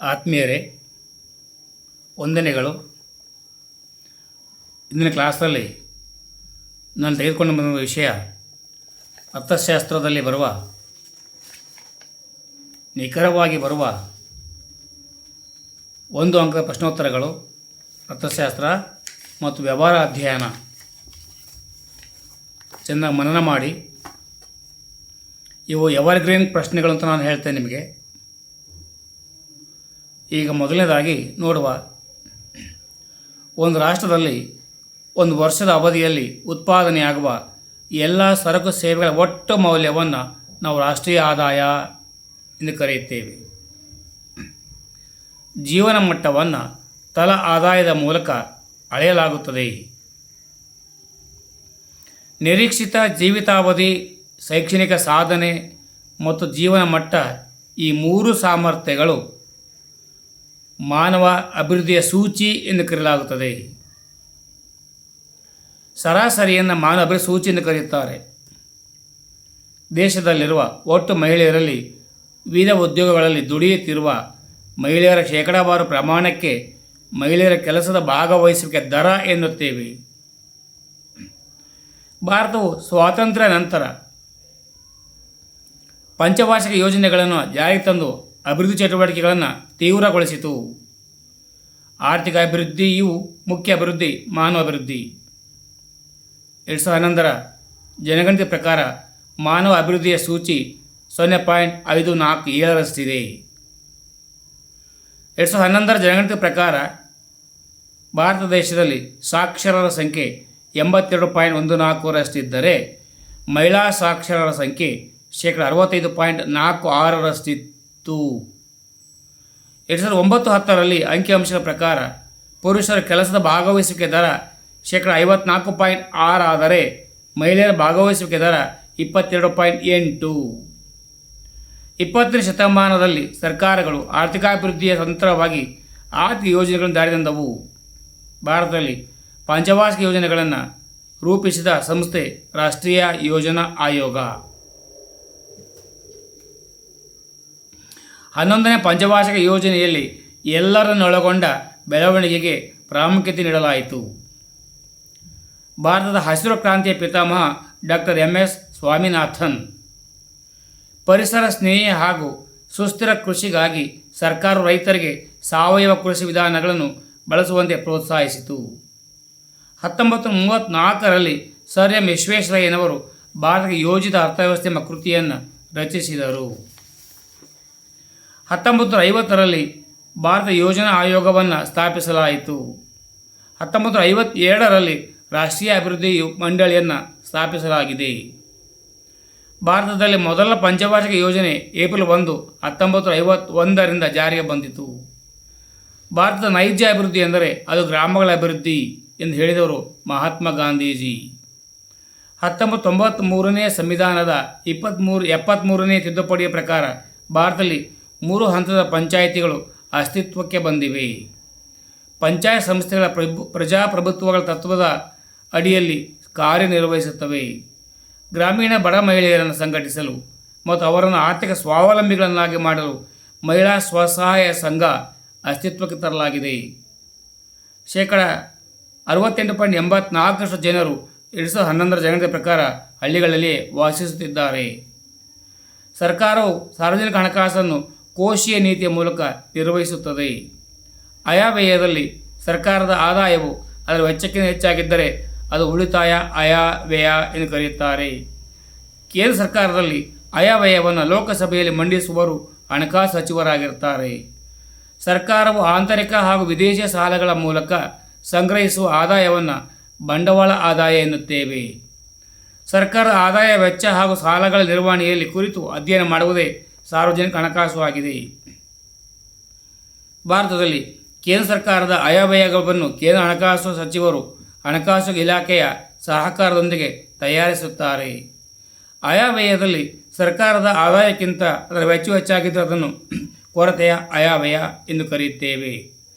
ಆತ್ಮೀಯರೇ, ವಂದನೆಗಳು. ಇಂದಿನ ಕ್ಲಾಸಲ್ಲಿ ನಾನು ತೆಗೆದುಕೊಂಡು ಬಂದ ವಿಷಯ ಅರ್ಥಶಾಸ್ತ್ರದಲ್ಲಿ ಬರುವ ನಿಖರವಾಗಿ ಬರುವ ಒಂದು ಅಂಕದ ಪ್ರಶ್ನೋತ್ತರಗಳು, ಅರ್ಥಶಾಸ್ತ್ರ ಮತ್ತು ವ್ಯವಹಾರ ಅಧ್ಯಯನ ಚೆನ್ನಾಗಿ ಮನನ ಮಾಡಿ. ಇವು ಎವರ್ಗ್ರೀನ್ ಪ್ರಶ್ನೆಗಳು ಅಂತ ನಾನು ಹೇಳ್ತೇನೆ ನಿಮಗೆ. ಈಗ ಮೊದಲನೇದಾಗಿ ನೋಡುವ, ಒಂದು ರಾಷ್ಟ್ರದಲ್ಲಿ ಒಂದು ವರ್ಷದ ಅವಧಿಯಲ್ಲಿ ಉತ್ಪಾದನೆಯಾಗುವ ಎಲ್ಲ ಸರಕು ಸೇವೆಗಳ ಒಟ್ಟು ಮೌಲ್ಯವನ್ನು ನಾವು ರಾಷ್ಟ್ರೀಯ ಆದಾಯ ಎಂದು ಕರೆಯುತ್ತೇವೆ. ಜೀವನ ಮಟ್ಟವನ್ನು ತಲಾ ಆದಾಯದ ಮೂಲಕ ಅಳೆಯಲಾಗುತ್ತದೆ. ನಿರೀಕ್ಷಿತ ಜೀವಿತಾವಧಿ, ಶೈಕ್ಷಣಿಕ ಸಾಧನೆ ಮತ್ತು ಜೀವನ ಮಟ್ಟ, ಈ ಮೂರು ಸಾಮರ್ಥ್ಯಗಳು ಮಾನವ ಅಭಿವೃದ್ಧಿಯ ಸೂಚಿ ಎಂದು ಕರೆಯಲಾಗುತ್ತದೆ. ಸರಾಸರಿಯನ್ನು ಮಾನವ ಅಭಿವೃದ್ಧಿ ಸೂಚಿ ಎಂದು ಕರೆಯುತ್ತಾರೆ. ದೇಶದಲ್ಲಿರುವ ಒಟ್ಟು ಮಹಿಳೆಯರಲ್ಲಿ ವಿವಿಧ ಉದ್ಯೋಗಗಳಲ್ಲಿ ದುಡಿಯುತ್ತಿರುವ ಮಹಿಳೆಯರ ಶೇಕಡಾವಾರು ಪ್ರಮಾಣಕ್ಕೆ ಮಹಿಳೆಯರ ಕೆಲಸದ ಭಾಗವಹಿಸುವಿಕೆ ದರ ಎನ್ನುತ್ತೇವೆ. ಭಾರತವು ಸ್ವಾತಂತ್ರ್ಯ ನಂತರ ಪಂಚವಾರ್ಷಿಕ ಯೋಜನೆಗಳನ್ನು ಜಾರಿಗೆ ತಂದು ಅಭಿವೃದ್ಧಿ ಚಟುವಟಿಕೆಗಳನ್ನು ತೀವ್ರಗೊಳಿಸಿತು. ಆರ್ಥಿಕ ಅಭಿವೃದ್ಧಿಯು ಮುಖ್ಯ ಅಭಿವೃದ್ಧಿ ಮಾನವ ಅಭಿವೃದ್ಧಿ. 2011ರ ಜನಗಣತಿ ಪ್ರಕಾರ ಮಾನವ ಅಭಿವೃದ್ಧಿಯ ಸೂಚಿ 0.547ರಷ್ಟಿದೆ. 2011ರ ಜನಗಣತಿ ಪ್ರಕಾರ ಭಾರತ ದೇಶದಲ್ಲಿ ಸಾಕ್ಷರರ ಸಂಖ್ಯೆ 82.14ರಷ್ಟಿದ್ದರೆ ಮಹಿಳಾ ಸಾಕ್ಷರರ ಸಂಖ್ಯೆ 65.46ರಷ್ಟಿತ್ತು. 2009-10ರಲ್ಲಿ ಅಂಕಿಅಂಶಗಳ ಪ್ರಕಾರ ಪುರುಷರ ಕೆಲಸದ ಭಾಗವಹಿಸುವಿಕೆ ದರ 54.6 ಆದರೆ ಮಹಿಳೆಯರ ಭಾಗವಹಿಸುವಿಕೆ ದರ 22.8. 20ನೇ ಶತಮಾನದಲ್ಲಿ ಸರ್ಕಾರಗಳು ಆರ್ಥಿಕಾಭಿವೃದ್ಧಿಯ ತಂತ್ರವಾಗಿ ಆರ್ಥಿಕ ಯೋಜನೆಗಳನ್ನು ಜಾರಿ ತಂದವು. ಭಾರತದಲ್ಲಿ ಪಂಚವಾರ್ಷಿಕ ಯೋಜನೆಗಳನ್ನು ರೂಪಿಸಿದ ಸಂಸ್ಥೆ ರಾಷ್ಟ್ರೀಯ ಯೋಜನಾ ಆಯೋಗ. 11ನೇ ಪಂಚವಾರ್ಷಿಕ ಯೋಜನೆಯಲ್ಲಿ ಎಲ್ಲರನ್ನೊಳಗೊಂಡ ಬೆಳವಣಿಗೆಗೆ ಪ್ರಾಮುಖ್ಯತೆ ನೀಡಲಾಯಿತು. ಭಾರತದ ಹಸಿರು ಕ್ರಾಂತಿಯ ಪಿತಾಮಹ ಡಾಕ್ಟರ್ MS ಸ್ವಾಮಿನಾಥನ್ ಪರಿಸರ ಸ್ನೇಹಿ ಹಾಗೂ ಸುಸ್ಥಿರ ಕೃಷಿಗಾಗಿ ಸರ್ಕಾರ ರೈತರಿಗೆ ಸಾವಯವ ಕೃಷಿ ವಿಧಾನಗಳನ್ನು ಬಳಸುವಂತೆ ಪ್ರೋತ್ಸಾಹಿಸಿತು. 1934ರಲ್ಲಿ ಸರ್ ಎಂ ವಿಶ್ವೇಶ್ವರಯ್ಯನವರು ಭಾರತಕ್ಕೆ ಯೋಜಿತ ಅರ್ಥವ್ಯವಸ್ಥೆ ಎಂಬ ಕೃತಿಯನ್ನು ರಚಿಸಿದರು. 1950ರಲ್ಲಿ ಭಾರತ ಯೋಜನಾ ಆಯೋಗವನ್ನು ಸ್ಥಾಪಿಸಲಾಯಿತು. 1952ರಲ್ಲಿ ರಾಷ್ಟ್ರೀಯ ಅಭಿವೃದ್ಧಿ ಮಂಡಳಿಯನ್ನು ಸ್ಥಾಪಿಸಲಾಗಿದೆ. ಭಾರತದಲ್ಲಿ ಮೊದಲ ಪಂಚವಾರ್ಷಿಕ ಯೋಜನೆ ಏಪ್ರಿಲ್ 1, 1951ರಿಂದ ಜಾರಿಗೆ ಬಂದಿತು. ಭಾರತದ ನೈಜ ಅಭಿವೃದ್ಧಿ ಎಂದರೆ ಅದು ಗ್ರಾಮಗಳ ಅಭಿವೃದ್ಧಿ ಎಂದು ಹೇಳಿದವರು ಮಹಾತ್ಮ ಗಾಂಧೀಜಿ. 1993ನೇ ಸಂವಿಧಾನದ 73ನೇ ತಿದ್ದುಪಡಿಯ ಪ್ರಕಾರ ಭಾರತದಲ್ಲಿ 3 ಹಂತದ ಪಂಚಾಯಿತಿಗಳು ಅಸ್ತಿತ್ವಕ್ಕೆ ಬಂದಿವೆ. ಪಂಚಾಯತ್ ಸಂಸ್ಥೆಗಳ ಪ್ರಜಾಪ್ರಭುತ್ವಗಳ ತತ್ವದ ಅಡಿಯಲ್ಲಿ ಕಾರ್ಯನಿರ್ವಹಿಸುತ್ತವೆ. ಗ್ರಾಮೀಣ ಬಡ ಮಹಿಳೆಯರನ್ನು ಸಂಘಟಿಸಲು ಮತ್ತು ಅವರನ್ನು ಆರ್ಥಿಕ ಸ್ವಾವಲಂಬಿಗಳನ್ನಾಗಿ ಮಾಡಲು ಮಹಿಳಾ ಸ್ವಸಹಾಯ ಸಂಘ ಅಸ್ತಿತ್ವಕ್ಕೆ ತರಲಾಗಿದೆ. 68.84% ಜನರು 2011ರ ಜನಗಣತಿ ಪ್ರಕಾರ ಹಳ್ಳಿಗಳಲ್ಲಿ ವಾಸಿಸುತ್ತಿದ್ದಾರೆ. ಸರ್ಕಾರವು ಸಾರ್ವಜನಿಕ ಹಣಕಾಸನ್ನು ಕೋಶೀಯ ನೀತಿಯ ಮೂಲಕ ನಿರ್ವಹಿಸುತ್ತದೆ. ಆಯವ್ಯಯದಲ್ಲಿ ಸರ್ಕಾರದ ಆದಾಯವು ಅದರ ವೆಚ್ಚಕ್ಕಿಂತ ಹೆಚ್ಚಾಗಿದ್ದರೆ ಅದು ಉಳಿತಾಯ ಆಯವ್ಯಯ ಎಂದು ಕರೆಯುತ್ತಾರೆ. ಕೇಂದ್ರ ಸರ್ಕಾರದಲ್ಲಿ ಆಯವ್ಯಯವನ್ನು ಲೋಕಸಭೆಯಲ್ಲಿ ಮಂಡಿಸುವವರು ಹಣಕಾಸು ಸಚಿವರಾಗಿರುತ್ತಾರೆ. ಸರ್ಕಾರವು ಆಂತರಿಕ ಹಾಗೂ ವಿದೇಶಿ ಸಾಲಗಳ ಮೂಲಕ ಸಂಗ್ರಹಿಸುವ ಆದಾಯವನ್ನು ಬಂಡವಾಳ ಆದಾಯ ಎನ್ನುತ್ತೇವೆ. ಸರ್ಕಾರ ಆದಾಯ, ವೆಚ್ಚ ಹಾಗೂ ಸಾಲಗಳ ನಿರ್ವಹಣೆಯಲ್ಲಿ ಕುರಿತು ಅಧ್ಯಯನ ಮಾಡುವುದೇ ಸಾರ್ವಜನಿಕ ಹಣಕಾಸು ಆಗಿದೆ. ಭಾರತದಲ್ಲಿ ಕೇಂದ್ರ ಸರ್ಕಾರದ ಆಯವ್ಯಯವನ್ನು ಕೇಂದ್ರ ಹಣಕಾಸು ಸಚಿವರು ಹಣಕಾಸು ಇಲಾಖೆಯ ಸಹಕಾರದೊಂದಿಗೆ ತಯಾರಿಸುತ್ತಾರೆ. ಆಯವ್ಯಯದಲ್ಲಿ ಸರ್ಕಾರದ ಆದಾಯಕ್ಕಿಂತ ಅದರ ವೆಚ್ಚ ಹೆಚ್ಚಾಗಿದ್ದರೆ ಅದನ್ನು ಕೊರತೆಯ ಆಯವ್ಯಯ ಎಂದು ಕರೆಯುತ್ತೇವೆ.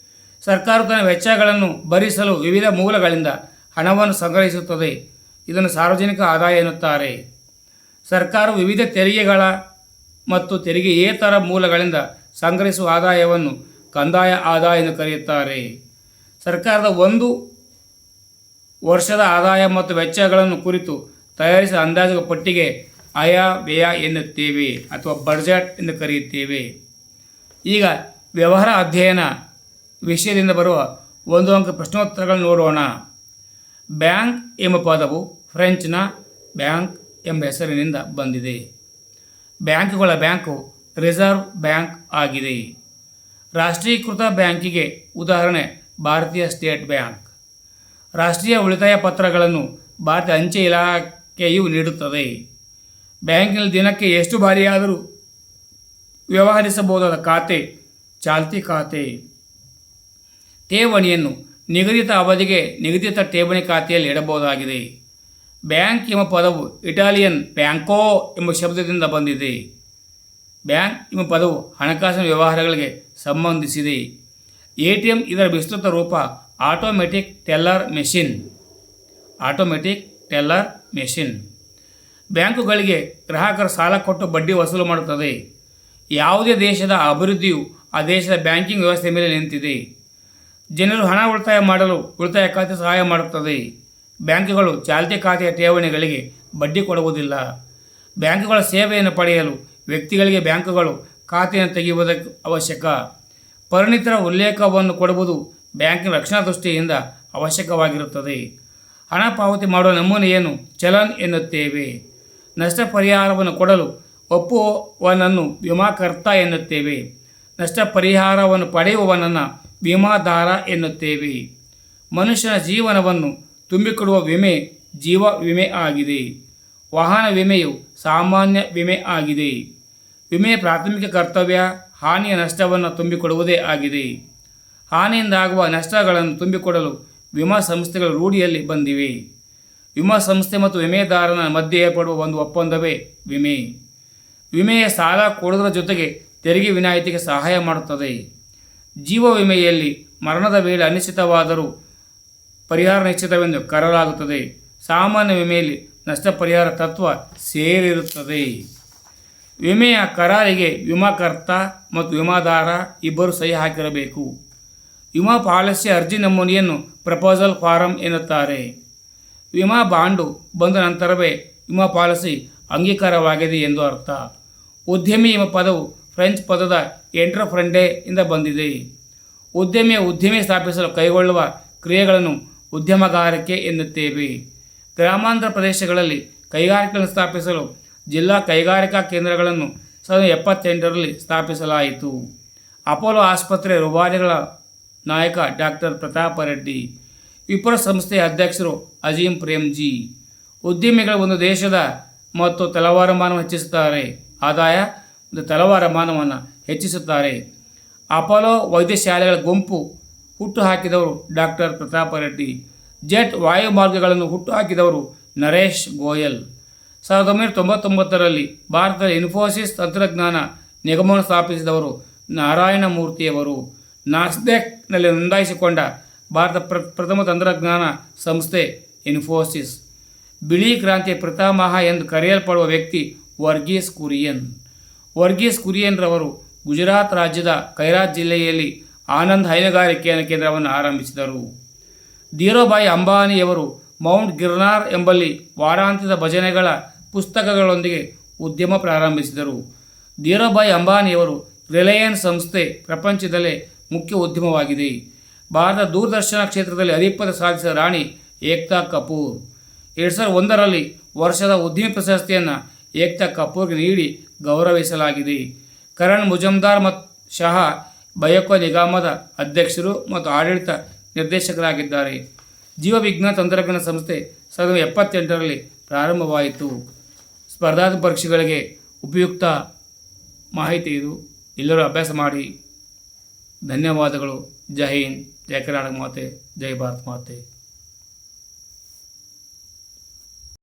ಸರ್ಕಾರವು ತನ್ನ ವೆಚ್ಚಗಳನ್ನು ಭರಿಸಲು ವಿವಿಧ ಮೂಲಗಳಿಂದ ಹಣವನ್ನು ಸಂಗ್ರಹಿಸುತ್ತದೆ. ಇದನ್ನು ಸಾರ್ವಜನಿಕ ಆದಾಯ ಎನ್ನುತ್ತಾರೆ. ಸರ್ಕಾರವು ವಿವಿಧ ತೆರಿಗೆಗಳ ಮತ್ತು ತೆರಿಗೆಯೇತರ ಮೂಲಗಳಿಂದ ಸಂಗ್ರಹಿಸುವ ಆದಾಯವನ್ನು ಕಂದಾಯ ಆದಾಯ ಎಂದು ಕರೆಯುತ್ತಾರೆ. ಸರ್ಕಾರದ ಒಂದು ವರ್ಷದ ಆದಾಯ ಮತ್ತು ವೆಚ್ಚಗಳನ್ನು ಕುರಿತು ತಯಾರಿಸಿದ ಅಂದಾಜು ಪಟ್ಟಿಗೆ ಆಯ ವ್ಯಯ ಎನ್ನುತ್ತೇವೆ ಅಥವಾ ಬಡ್ಜೆಟ್ ಎಂದು ಕರೆಯುತ್ತೇವೆ. ಈಗ ವ್ಯವಹಾರ ಅಧ್ಯಯನ ವಿಷಯದಿಂದ ಬರುವ ಒಂದು ಅಂಕ ಪ್ರಶ್ನೋತ್ತರಗಳನ್ನು ನೋಡೋಣ. ಬ್ಯಾಂಕ್ ಎಂಬ ಪದವು ಫ್ರೆಂಚ್ನ ಬ್ಯಾಂಕ್ ಎಂಬ ಹೆಸರಿನಿಂದ ಬಂದಿದೆ. ಬ್ಯಾಂಕುಗಳ ಬ್ಯಾಂಕು ರಿಸರ್ವ್ ಬ್ಯಾಂಕ್ ಆಗಿದೆ. ರಾಷ್ಟ್ರೀಕೃತ ಬ್ಯಾಂಕಿಗೆ ಉದಾಹರಣೆ ಭಾರತೀಯ ಸ್ಟೇಟ್ ಬ್ಯಾಂಕ್. ರಾಷ್ಟ್ರೀಯ ಉಳಿತಾಯ ಪತ್ರಗಳನ್ನು ಭಾರತೀಯ ಅಂಚೆ ಇಲಾಖೆಯು ನೀಡುತ್ತದೆ. ಬ್ಯಾಂಕಿನಲ್ಲಿ ದಿನಕ್ಕೆ ಎಷ್ಟು ಬಾರಿಯಾದರೂ ವ್ಯವಹರಿಸಬಹುದಾದ ಖಾತೆ ಚಾಲ್ತಿ ಖಾತೆ. ಠೇವಣಿಯನ್ನು ನಿಗದಿತ ಅವಧಿಗೆ ನಿಗದಿತ ಠೇವಣಿ ಖಾತೆಯಲ್ಲಿ ಇಡಬಹುದಾಗಿದೆ. ಬ್ಯಾಂಕ್ ಎಂಬ ಪದವು ಇಟಾಲಿಯನ್ ಬ್ಯಾಂಕೋ ಎಂಬ ಶಬ್ದದಿಂದ ಬಂದಿದೆ. ಬ್ಯಾಂಕ್ ಎಂಬ ಪದವು ಹಣಕಾಸಿನ ವ್ಯವಹಾರಗಳಿಗೆ ಸಂಬಂಧಿಸಿದೆ. ATM ಇದರ ವಿಸ್ತೃತ ರೂಪ ಆಟೋಮೆಟಿಕ್ ಟೆಲ್ಲರ್ ಮೆಷಿನ್. ಬ್ಯಾಂಕುಗಳಿಗೆ ಗ್ರಾಹಕರು ಸಾಲ ಕೊಟ್ಟು ಬಡ್ಡಿ ವಸೂಲು ಮಾಡುತ್ತದೆ. ಯಾವುದೇ ದೇಶದ ಅಭಿವೃದ್ಧಿಯು ಆ ದೇಶದ ಬ್ಯಾಂಕಿಂಗ್ ವ್ಯವಸ್ಥೆ ಮೇಲೆ ನಿಂತಿದೆ. ಜನರು ಹಣ ಉಳಿತಾಯ ಮಾಡಲು ಉಳಿತಾಯ ಖಾತೆ ಸಹಾಯ ಮಾಡುತ್ತದೆ. ಬ್ಯಾಂಕುಗಳು ಚಾಲ್ತಿ ಖಾತೆಯ ಠೇವಣಿಗಳಿಗೆ ಬಡ್ಡಿ ಕೊಡುವುದಿಲ್ಲ. ಬ್ಯಾಂಕುಗಳ ಸೇವೆಯನ್ನು ಪಡೆಯಲು ವ್ಯಕ್ತಿಗಳಿಗೆ ಬ್ಯಾಂಕುಗಳು ಖಾತೆಯನ್ನು ತೆಗೆಯುವುದಕ್ಕೆ ಅವಶ್ಯಕ. ಪರಿಣಿತರ ಉಲ್ಲೇಖವನ್ನು ಕೊಡುವುದು ಬ್ಯಾಂಕಿನ ರಕ್ಷಣಾ ದೃಷ್ಟಿಯಿಂದ ಅವಶ್ಯಕವಾಗಿರುತ್ತದೆ. ಹಣ ಪಾವತಿ ಮಾಡುವ ನಮೂನೆಯನ್ನು ಚಲನ್ ಎನ್ನುತ್ತೇವೆ. ನಷ್ಟ ಪರಿಹಾರವನ್ನು ಕೊಡಲು ಒಪ್ಪುವವನನ್ನು ವಿಮಾಕರ್ತ ಎನ್ನುತ್ತೇವೆ. ನಷ್ಟ ಪರಿಹಾರವನ್ನು ಪಡೆಯುವವನನ್ನು ವಿಮಾದಾರ ಎನ್ನುತ್ತೇವೆ. ಮನುಷ್ಯನ ಜೀವನವನ್ನು ತುಂಬಿಕೊಡುವ ವಿಮೆ ಜೀವ ವಿಮೆ ಆಗಿದೆ. ವಾಹನ ವಿಮೆಯು ಸಾಮಾನ್ಯ ವಿಮೆ ಆಗಿದೆ. ವಿಮೆಯ ಪ್ರಾಥಮಿಕ ಕರ್ತವ್ಯ ಹಾನಿಯ ನಷ್ಟವನ್ನು ತುಂಬಿಕೊಡುವುದೇ ಆಗಿದೆ. ಹಾನಿಯಿಂದಾಗುವ ನಷ್ಟಗಳನ್ನು ತುಂಬಿಕೊಡಲು ವಿಮಾ ಸಂಸ್ಥೆಗಳು ರೂಢಿಯಲ್ಲಿ ಬಂದಿವೆ. ವಿಮಾ ಸಂಸ್ಥೆ ಮತ್ತು ವಿಮೆದಾರನ ಮಧ್ಯೆ ಏರ್ಪಡುವ ಒಂದು ಒಪ್ಪಂದವೇ ವಿಮೆ. ವಿಮೆಯ ಸಾಲ ಕೊಡುವುದರ ಜೊತೆಗೆ ತೆರಿಗೆ ವಿನಾಯಿತಿಗೆ ಸಹಾಯ ಮಾಡುತ್ತದೆ. ಜೀವ ವಿಮೆಯಲ್ಲಿ ಮರಣದ ವೇಳೆ ಅನಿಶ್ಚಿತವಾದರೂ ಪರಿಹಾರ ನಿಶ್ಚಿತವೆಂದು ಕರೆಯಲಾಗುತ್ತದೆ. ಸಾಮಾನ್ಯ ವಿಮೆಯಲ್ಲಿ ನಷ್ಟ ಪರಿಹಾರ ತತ್ವ ಸೇರಿರುತ್ತದೆ. ವಿಮೆಯ ಕರಾರಿಗೆ ವಿಮಾಕರ್ತ ಮತ್ತು ವಿಮಾದಾರ ಇಬ್ಬರು ಸಹಿ ಹಾಕಿರಬೇಕು. ವಿಮಾ ಪಾಲಿಸಿ ಅರ್ಜಿ ನಮೂನೆಯನ್ನು ಪ್ರಪೋಸಲ್ ಫಾರಂ ಎನ್ನುತ್ತಾರೆ. ವಿಮಾ ಬಾಂಡು ಬಂದ ನಂತರವೇ ವಿಮಾ ಪಾಲಿಸಿ ಅಂಗೀಕಾರವಾಗಿದೆ ಎಂದು ಅರ್ಥ. ಉದ್ಯಮಿ ಎಂಬ ಪದವು ಫ್ರೆಂಚ್ ಪದದ ಎಂಟ್ರಪ್ರೆಂಡೆ ಇಂದ ಬಂದಿದೆ. ಉದ್ಯಮಿ ಸ್ಥಾಪಿಸಲು ಕೈಗೊಳ್ಳುವ ಕ್ರಿಯೆಗಳನ್ನು ಉದ್ಯಮಗಾರಿಕೆ ಎನ್ನುತ್ತೇವೆ. ಗ್ರಾಮಾಂತರ ಪ್ರದೇಶಗಳಲ್ಲಿ ಕೈಗಾರಿಕೆಗಳನ್ನು ಸ್ಥಾಪಿಸಲು ಜಿಲ್ಲಾ ಕೈಗಾರಿಕಾ ಕೇಂದ್ರಗಳನ್ನು 1978ರಲ್ಲಿ ಸ್ಥಾಪಿಸಲಾಯಿತು. ಅಪೋಲೋ ಆಸ್ಪತ್ರೆ ರೂವಾರಿಗಳ ನಾಯಕ ಡಾಕ್ಟರ್ ಪ್ರತಾಪ ರೆಡ್ಡಿ. ವಿಪ್ರೋ ಸಂಸ್ಥೆಯ ಅಧ್ಯಕ್ಷರು ಅಜೀಂ ಪ್ರೇಮ್ಜಿ. ಉದ್ಯಮಿಗಳು ಒಂದು ದೇಶದ ಮತ್ತು ತಲವಾರುಮಾನವನ್ನು ಹೆಚ್ಚಿಸುತ್ತಾರೆ. ಆದಾಯ ಮತ್ತು ತಲವಾರುಮಾನವನ್ನು ಹೆಚ್ಚಿಸುತ್ತಾರೆ. ಅಪೋಲೋ ವೈದ್ಯಶಾಲೆಗಳ ಗುಂಪು ಹುಟ್ಟುಹಾಕಿದವರು ಡಾಕ್ಟರ್ ಪ್ರತಾಪ ರೆಡ್ಡಿ. ಜೆಟ್ ವಾಯುಮಾರ್ಗಗಳನ್ನು ಹುಟ್ಟುಹಾಕಿದವರು ನರೇಶ್ ಗೋಯಲ್. 1999ರಲ್ಲಿ ಭಾರತದ ಇನ್ಫೋಸಿಸ್ ತಂತ್ರಜ್ಞಾನ ನಿಗಮವನ್ನು ಸ್ಥಾಪಿಸಿದವರು ನಾರಾಯಣ ಮೂರ್ತಿಯವರು. ನಾಸ್ಡೆಕ್ನಲ್ಲಿ ನೋಂದಾಯಿಸಿಕೊಂಡ ಭಾರತ ಪ್ರಥಮ ತಂತ್ರಜ್ಞಾನ ಸಂಸ್ಥೆ ಇನ್ಫೋಸಿಸ್. ಬಿಳಿ ಕ್ರಾಂತಿಯ ಪಿತಾಮಹ ಎಂದು ಕರೆಯಲ್ಪಡುವ ವ್ಯಕ್ತಿ ವರ್ಗೀಸ್ ಕುರಿಯನ್ ರವರು ಗುಜರಾತ್ ರಾಜ್ಯದ ಕೈರಾತ್ ಜಿಲ್ಲೆಯಲ್ಲಿ ಆನಂದ್ ಹೈನುಗಾರಿಕೆಯ ಕೇಂದ್ರವನ್ನು ಆರಂಭಿಸಿದರು. ಧೀರೋಭಾಯಿ ಅಂಬಾನಿಯವರು ಮೌಂಟ್ ಗಿರ್ನಾರ್ ಎಂಬಲ್ಲಿ ವಾರಾಂತ್ಯದ ಭಜನೆಗಳ ಪುಸ್ತಕಗಳೊಂದಿಗೆ ಉದ್ಯಮ ಪ್ರಾರಂಭಿಸಿದರು. ಧೀರೋಭಾಯಿ ಅಂಬಾನಿಯವರು ರಿಲಯನ್ಸ್ ಸಂಸ್ಥೆ ಪ್ರಪಂಚದಲ್ಲೇ ಮುಖ್ಯ ಉದ್ಯಮವಾಗಿದೆ. ಭಾರತ ದೂರದರ್ಶನ ಕ್ಷೇತ್ರದಲ್ಲಿ ಅಧಿಪತ್ಯ ಸಾಧಿಸಿದ ರಾಣಿ ಏಕ್ತಾ ಕಪೂರ್. 2001ರಲ್ಲಿ ವರ್ಷದ ಉದ್ಯಮಿ ಪ್ರಶಸ್ತಿಯನ್ನು ಏಕ್ತಾ ಕಪೂರ್ಗೆ ನೀಡಿ ಗೌರವಿಸಲಾಗಿದೆ. ಕರಣ್ ಮುಜುಮ್ದಾರ್ ಮತ್ತು ಶಹಾ ಬಯೋಕೋ ನಿಗಮದ ಅಧ್ಯಕ್ಷರು ಮತ್ತು ಆಡಳಿತ ನಿರ್ದೇಶಕರಾಗಿದ್ದಾರೆ. ಜೀವವಿಜ್ಞಾನ ತಂತ್ರಜ್ಞಾನ ಸಂಸ್ಥೆ 1978ರಲ್ಲಿ ಪ್ರಾರಂಭವಾಯಿತು. ಸ್ಪರ್ಧಾತ್ಮಕ ಪರೀಕ್ಷೆಗಳಿಗೆ ಉಪಯುಕ್ತ ಮಾಹಿತಿ ಇದು. ಎಲ್ಲರೂ ಅಭ್ಯಾಸ ಮಾಡಿ. ಧನ್ಯವಾದಗಳು. ಜೈ ಹಿಂದ್, ಜೈ ಕರ್ನಾಟಕ ಮಾತೆ, ಜೈ ಭಾರತ್ ಮಾತೆ.